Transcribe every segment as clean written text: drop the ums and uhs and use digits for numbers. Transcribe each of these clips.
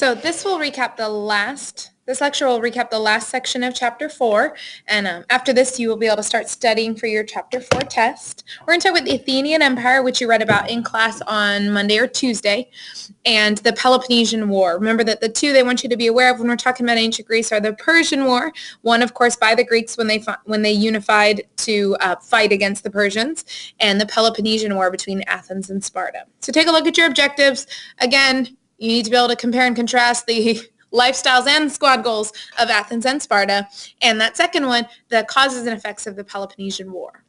So this lecture will recap the last section of Chapter 4, and after this you will be able to start studying for your Chapter 4 test. We're going to talk about the Athenian Empire, which you read about in class on Monday or Tuesday, and the Peloponnesian War. Remember that the two they want you to be aware of when we're talking about ancient Greece are the Persian War, one of course by the Greeks when they unified to fight against the Persians, and the Peloponnesian War between Athens and Sparta. So take a look at your objectives. Again, you need to be able to compare and contrast the lifestyles and squad goals of Athens and Sparta. And that second one, the causes and effects of the Peloponnesian War.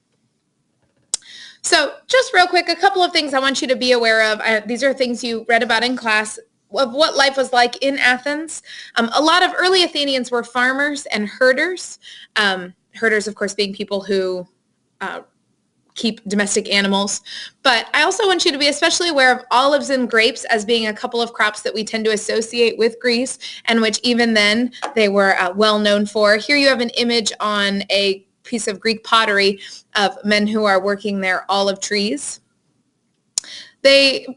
So just real quick, a couple of things I want you to be aware of. These are things you read about in class of what life was like in Athens. A lot of early Athenians were farmers and herders. Herders, of course, being people who keep domestic animals. But I also want you to be especially aware of olives and grapes as being a couple of crops that we tend to associate with Greece, and which even then they were well known for. Here you have an image on a piece of Greek pottery of men who are working their olive trees.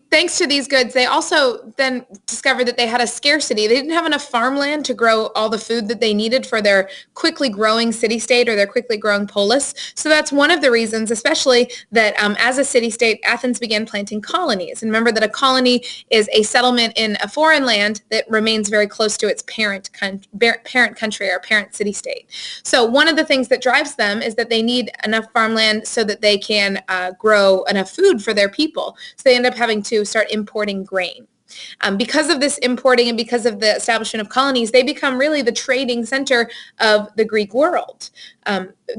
Thanks to these goods, they also then discovered that they had a scarcity. They didn't have enough farmland to grow all the food that they needed for their quickly growing city-state or their quickly growing polis. So that's one of the reasons, especially that as a city-state, Athens began planting colonies. And remember that a colony is a settlement in a foreign land that remains very close to its parent country or parent city-state. So one of the things that drives them is that they need enough farmland so that they can grow enough food for their people. So they end up having to start importing grain. Because of this importing and because of the establishment of colonies, they become really the trading center of the Greek world.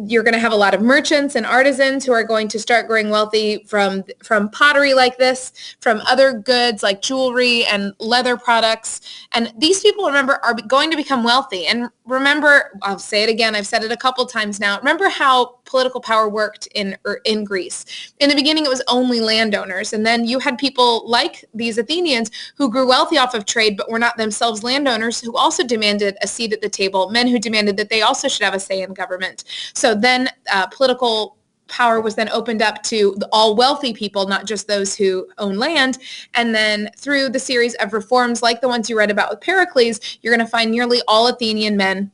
You're going to have a lot of merchants and artisans who are going to start growing wealthy from pottery like this, from other goods like jewelry and leather products. And these people, remember, are going to become wealthy. And remember, I'll say it again, I've said it a couple times now, remember how political power worked in Greece. In the beginning, it was only landowners. And then you had people like these Athenians who grew wealthy off of trade but were not themselves landowners, who also demanded a seat at the table, men who demanded that they also should have a say in government. So then political power was then opened up to all wealthy people, not just those who own land. And then through the series of reforms like the ones you read about with Pericles, you're going to find nearly all Athenian men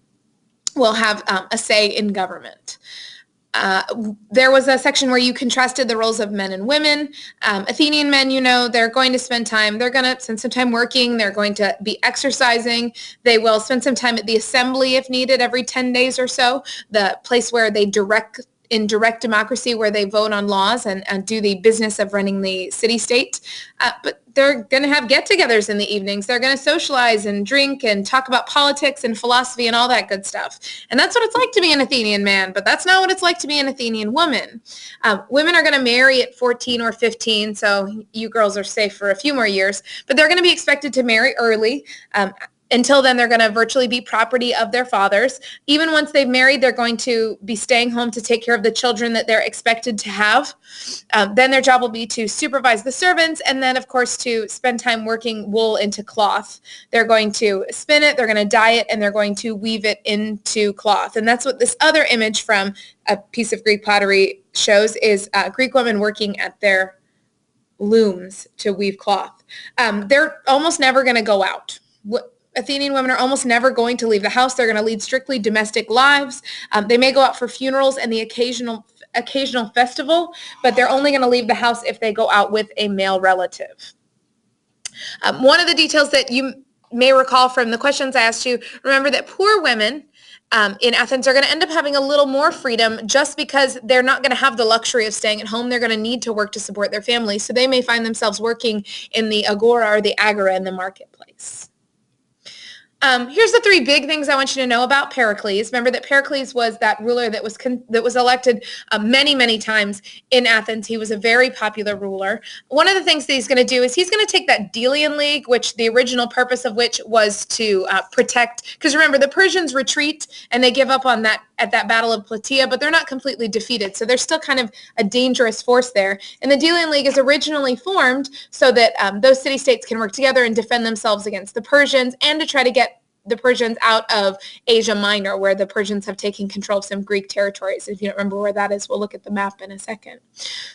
will have a say in government. There was a section where you contrasted the roles of men and women. Athenian men, they're going to spend some time working. They're going to be exercising. They will spend some time at the assembly if needed every 10 days or so, the place where they in direct democracy, where they vote on laws and do the business of running the city-state. But they're going to have get-togethers in the evenings. They're going to socialize and drink and talk about politics and philosophy and all that good stuff. And that's what it's like to be an Athenian man, but that's not what it's like to be an Athenian woman. Women are going to marry at 14 or 15, so you girls are safe for a few more years, but they're going to be expected to marry early. Until then, they're going to virtually be property of their fathers. Even once they've married, they're going to be staying home to take care of the children that they're expected to have. Then their job will be to supervise the servants, and then, of course, to spend time working wool into cloth. They're going to spin it, they're going to dye it, and they're going to weave it into cloth. And that's what this other image from a piece of Greek pottery shows, is Greek women working at their looms to weave cloth. They're almost never going to go out. Athenian women are almost never going to leave the house. They're going to lead strictly domestic lives. They may go out for funerals and the occasional festival, but they're only going to leave the house if they go out with a male relative. One of the details that you may recall from the questions I asked you, remember that poor women in Athens are going to end up having a little more freedom just because they're not going to have the luxury of staying at home. They're going to need to work to support their families. So they may find themselves working in the agora or the agora in the marketplace. Here's the three big things I want you to know about Pericles. Remember that Pericles was that ruler that was elected many, many times in Athens. He was a very popular ruler. One of the things that he's going to do is he's going to take that Delian League, which the original purpose of which was to protect, because remember, the Persians retreat and they give up on that at that Battle of Plataea, but they're not completely defeated. So there's still kind of a dangerous force there. And the Delian League is originally formed so that those city-states can work together and defend themselves against the Persians and to try to get the Persians out of Asia Minor, where the Persians have taken control of some Greek territories. If you don't remember where that is, we'll look at the map in a second.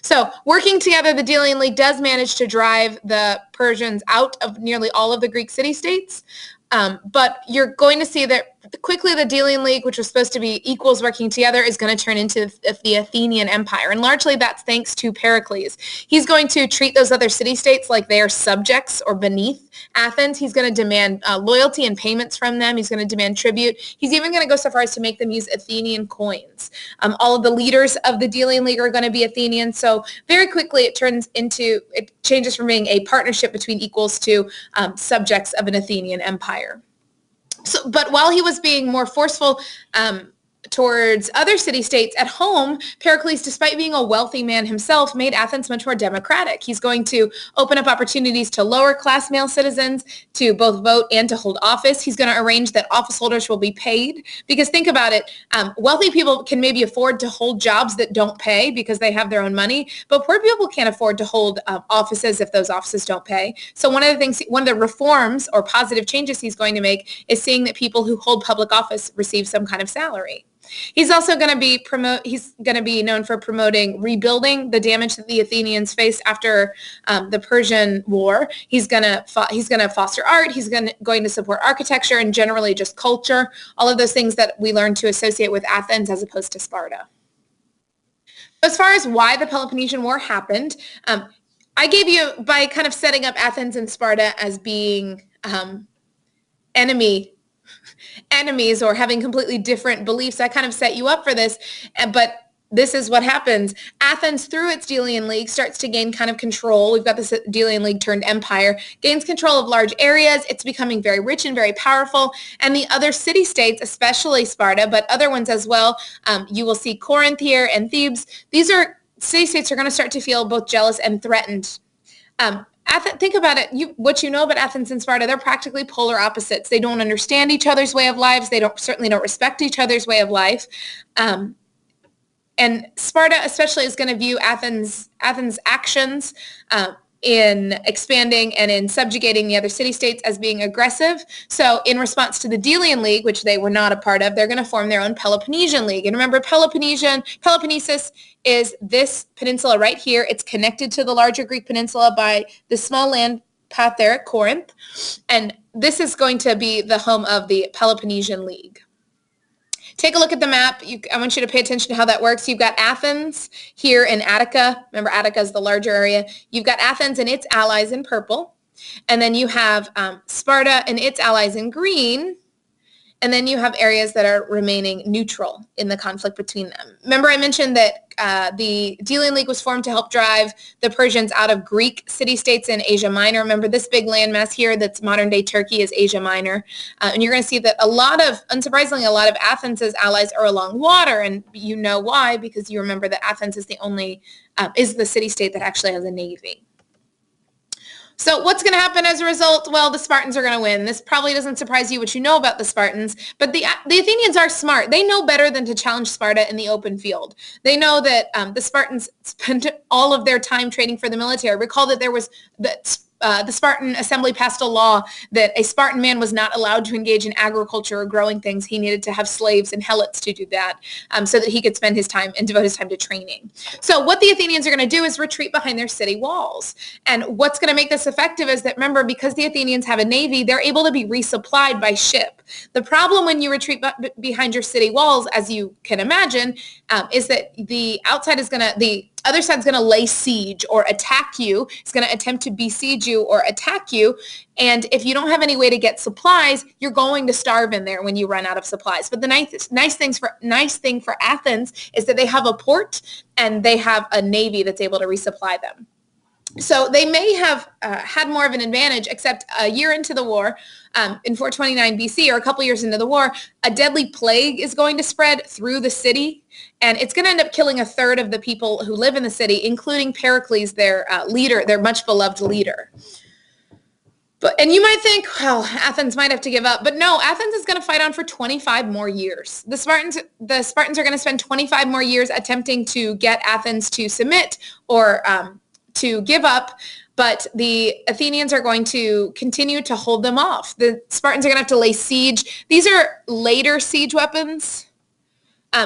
So working together, the Delian League does manage to drive the Persians out of nearly all of the Greek city-states. But you're going to see that quickly the Delian League, which was supposed to be equals working together, is going to turn into the Athenian Empire. And largely that's thanks to Pericles. He's going to treat those other city-states like they are subjects or beneath Athens. He's going to demand loyalty and payments from them. He's going to demand tribute. He's even going to go so far as to make them use Athenian coins. All of the leaders of the Delian League are going to be Athenian. So very quickly it changes from being a partnership between equals to subjects of an Athenian empire. So, but while he was being more forceful towards other city-states at home, Pericles, despite being a wealthy man himself, made Athens much more democratic. He's going to open up opportunities to lower-class male citizens to both vote and to hold office. He's going to arrange that office holders will be paid. Because think about it, wealthy people can maybe afford to hold jobs that don't pay because they have their own money, but poor people can't afford to hold offices if those offices don't pay. So one of the reforms or positive changes he's going to make is seeing that people who hold public office receive some kind of salary. He's also going to be known for rebuilding the damage that the Athenians faced after the Persian War. He's going to foster art. He's going to support architecture and generally just culture, all of those things that we learn to associate with Athens as opposed to Sparta. As far as why the Peloponnesian War happened, I gave you, by kind of setting up Athens and Sparta as being enemies or having completely different beliefs, I kind of set you up for this, but this is what happens. Athens, through its Delian League, starts to gain kind of control. We've got this Delian League turned empire, gains control of large areas. It's becoming very rich and very powerful. And the other city-states, especially Sparta, but other ones as well, you will see Corinth here and Thebes. These are city-states are going to start to feel both jealous and threatened. Think about it. What you know about Athens and Sparta, they're practically polar opposites. They don't understand each other's way of lives. They certainly don't respect each other's way of life. And Sparta especially is going to view Athens' actions in expanding and in subjugating the other city-states as being aggressive. So in response to the Delian League, which they were not a part of, they're going to form their own Peloponnesian League. And remember, Peloponnesus is this peninsula right here. It's connected to the larger Greek peninsula by the small land path there at Corinth. And this is going to be the home of the Peloponnesian League. Take a look at the map. I want you to pay attention to how that works. You've got Athens here in Attica. Remember, Attica is the larger area. You've got Athens and its allies in purple. And then you have Sparta and its allies in green. And then you have areas that are remaining neutral in the conflict between them. Remember, I mentioned that the Delian League was formed to help drive the Persians out of Greek city-states in Asia Minor. Remember, this big landmass here that's modern-day Turkey is Asia Minor. And you're going to see that unsurprisingly, a lot of Athens' allies are along water. And you know why, because you remember that Athens is the city-state that actually has a navy. So what's going to happen as a result? Well, the Spartans are going to win. This probably doesn't surprise you what you know about the Spartans, but the Athenians are smart. They know better than to challenge Sparta in the open field. They know that the Spartans spent all of their time training for the military. Recall that the Spartan assembly passed a law that a Spartan man was not allowed to engage in agriculture or growing things. He needed to have slaves and helots to do that so that he could spend his time and devote his time to training. So what the Athenians are going to do is retreat behind their city walls. And what's going to make this effective is that, remember, because the Athenians have a navy, they're able to be resupplied by ship. The problem when you retreat behind your city walls, as you can imagine, is that the other side's going to lay siege or attack you. It's going to attempt to besiege you or attack you. And if you don't have any way to get supplies, you're going to starve in there when you run out of supplies. But the nice thing for Athens is that they have a port and they have a navy that's able to resupply them. So they may have had more of an advantage, except a year into the war, in 429 BC, or a couple years into the war, a deadly plague is going to spread through the city, and it's going to end up killing a third of the people who live in the city, including Pericles, their leader, their much beloved leader. And you might think, well, Athens might have to give up. But no, Athens is going to fight on for 25 more years. The Spartans are going to spend 25 more years attempting to get Athens to submit or to give up. but the Athenians are going to continue to hold them off. The Spartans are going to have to lay siege. These are later siege weapons.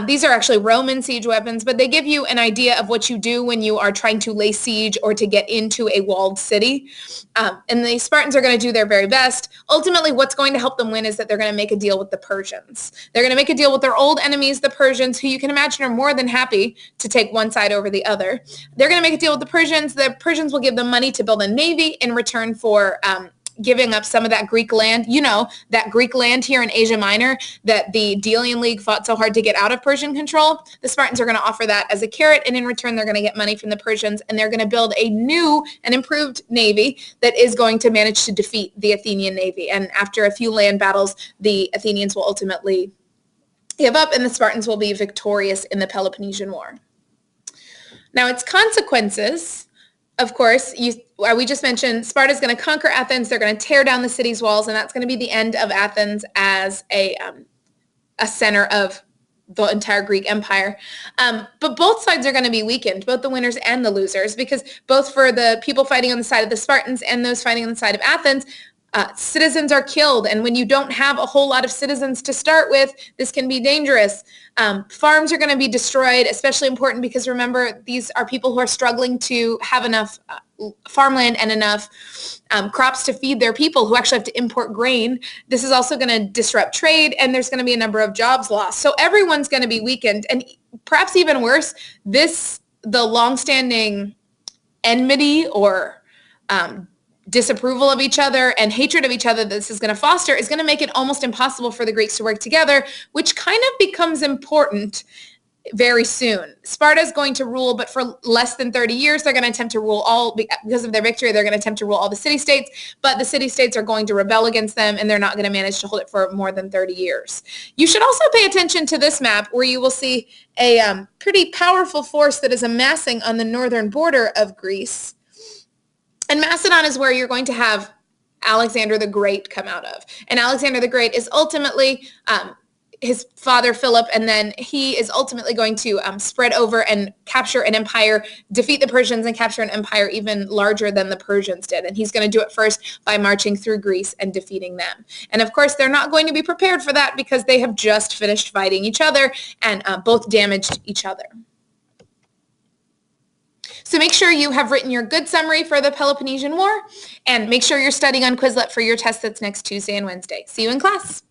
These are actually Roman siege weapons, but they give you an idea of what you do when you are trying to lay siege or to get into a walled city. And the Spartans are going to do their very best. Ultimately, what's going to help them win is that they're going to make a deal with the Persians. They're going to make a deal with their old enemies, the Persians, who you can imagine are more than happy to take one side over the other. They're going to make a deal with the Persians. The Persians will give them money to build a navy in return for giving up some of that Greek land, that Greek land here in Asia Minor that the Delian League fought so hard to get out of Persian control. The Spartans are going to offer that as a carrot, and in return, they're going to get money from the Persians, and they're going to build a new and improved navy that is going to manage to defeat the Athenian navy. And after a few land battles, the Athenians will ultimately give up, and the Spartans will be victorious in the Peloponnesian War. Now, its consequences, of course, we just mentioned Sparta's going to conquer Athens. They're going to tear down the city's walls, and that's going to be the end of Athens as a center of the entire Greek Empire. But both sides are going to be weakened, both the winners and the losers, because both for the people fighting on the side of the Spartans and those fighting on the side of Athens, citizens are killed. And when you don't have a whole lot of citizens to start with, this can be dangerous. Farms are going to be destroyed, especially important because remember, these are people who are struggling to have enough farmland and enough crops to feed their people who actually have to import grain. This is also going to disrupt trade, and there's going to be a number of jobs lost. So everyone's going to be weakened. And perhaps even worse, the longstanding enmity or disapproval of each other and hatred of each other that this is going to foster is going to make it almost impossible for the Greeks to work together, which kind of becomes important very soon. Sparta is going to rule, but for less than 30 years, they're going to attempt to rule because of their victory, they're going to attempt to rule all the city-states, but the city-states are going to rebel against them, and they're not going to manage to hold it for more than 30 years. You should also pay attention to this map where you will see a pretty powerful force that is amassing on the northern border of Greece. And Macedon is where you're going to have Alexander the Great come out of. And Alexander the Great is ultimately his father Philip, and then he is ultimately going to spread over and capture an empire, defeat the Persians and capture an empire even larger than the Persians did. And he's going to do it first by marching through Greece and defeating them. And of course, they're not going to be prepared for that because they have just finished fighting each other and both damaged each other. So make sure you have written your good summary for the Peloponnesian War, and make sure you're studying on Quizlet for your test that's next Tuesday and Wednesday. See you in class.